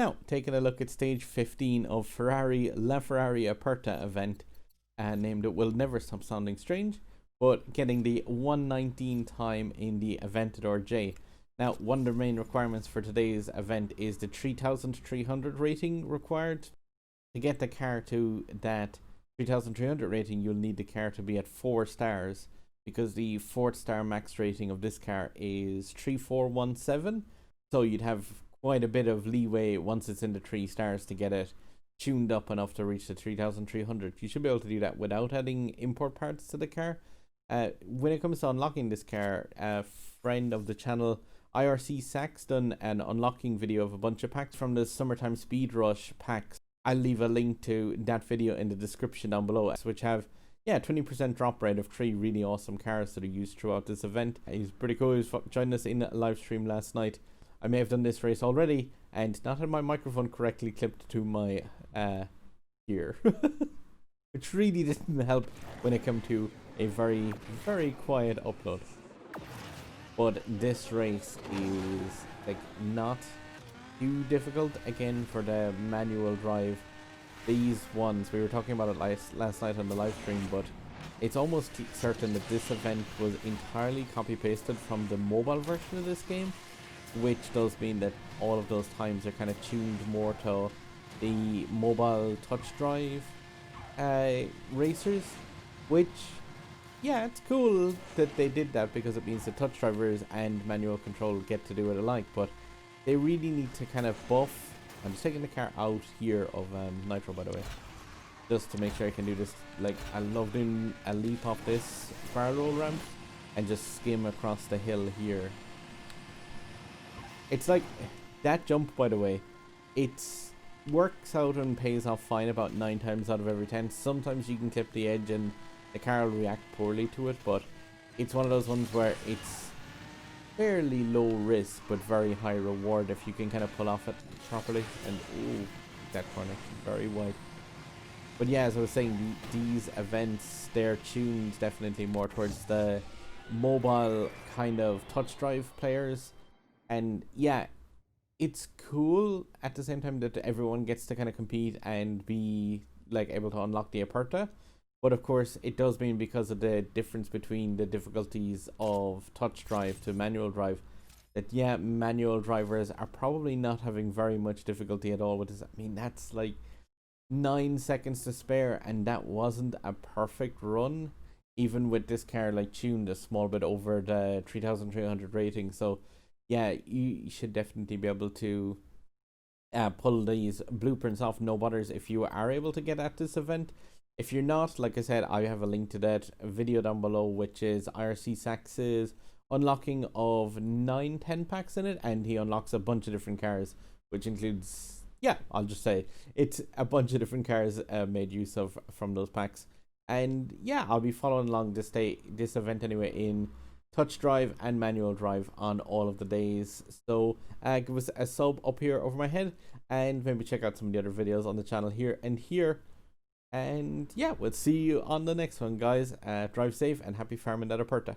Now, taking a look at stage 15 of Ferrari LaFerrari Aperta event, named It Will Never Stop Sounding Strange, but getting the 119 time in the Aventador J. Now, one of the main requirements for today's event is the 3300 rating required. To get the car to that 3300 rating, you'll need the car to be at 4 stars, because the 4th star max rating of this car is 3417. So you'd have quite a bit of leeway once it's in the 3 stars to get it tuned up enough to reach the 3300. You should be able to do that without adding import parts to the car. When it comes to unlocking this car, a friend of the channel, IRCSacks, done an unlocking video of a bunch of packs from the Summertime Speed Rush packs. I'll leave a link to that video in the description down below, which have 20% drop rate of 3 really awesome cars that are used throughout this event. He's pretty cool. He joined us in a live stream last night. I may have done this race already and not had my microphone correctly clipped to my ear, which really didn't help when it came to a very, very quiet upload. But this race is like not too difficult. Again, for the manual drive, these ones, we were talking about it last night on the live stream, but it's almost certain that this event was entirely copy pasted from the mobile version of this game, which does mean that all of those times are kind of tuned more to the mobile touch drive racers, which it's cool that they did that, because it means the touch drivers and manual control get to do it alike. But they really need to kind of buff. I'm just taking the car out here of Nitro, by the way, just to make sure I can do this. Like, I love doing a leap off this bar roll ramp and just skim across the hill here. It's like that jump, by the way, it works out and pays off fine about 9 times out of every 10. Sometimes you can clip the edge and the car will react poorly to it, but it's one of those ones where it's fairly low risk but very high reward if you can kind of pull off it properly. And ooh, that corner very wide. But yeah, as I was saying, these events, they're tuned definitely more towards the mobile kind of touch drive players. And yeah, it's cool at the same time that everyone gets to kind of compete and be like able to unlock the Aperta. But of course, it does mean, because of the difference between the difficulties of touch drive to manual drive, that manual drivers are probably not having very much difficulty at all with this. I mean, that's like 9 seconds to spare, and that wasn't a perfect run, even with this car like tuned a small bit over the 3300 rating. So yeah, you should definitely be able to pull these blueprints off, no butters, if you are able to get at this event. If you're not, like I said, I have a link to that video down below, which is IRCSacks' unlocking of 9-10 packs in it, and he unlocks a bunch of different cars, which includes, I'll just say it's a bunch of different cars made use of from those packs. And I'll be following along this event anyway, in touch drive and manual drive on all of the days. So give us a sub up here over my head, and maybe check out some of the other videos on the channel here and here. And we'll see you on the next one, guys. Drive safe and happy farming at Aperta.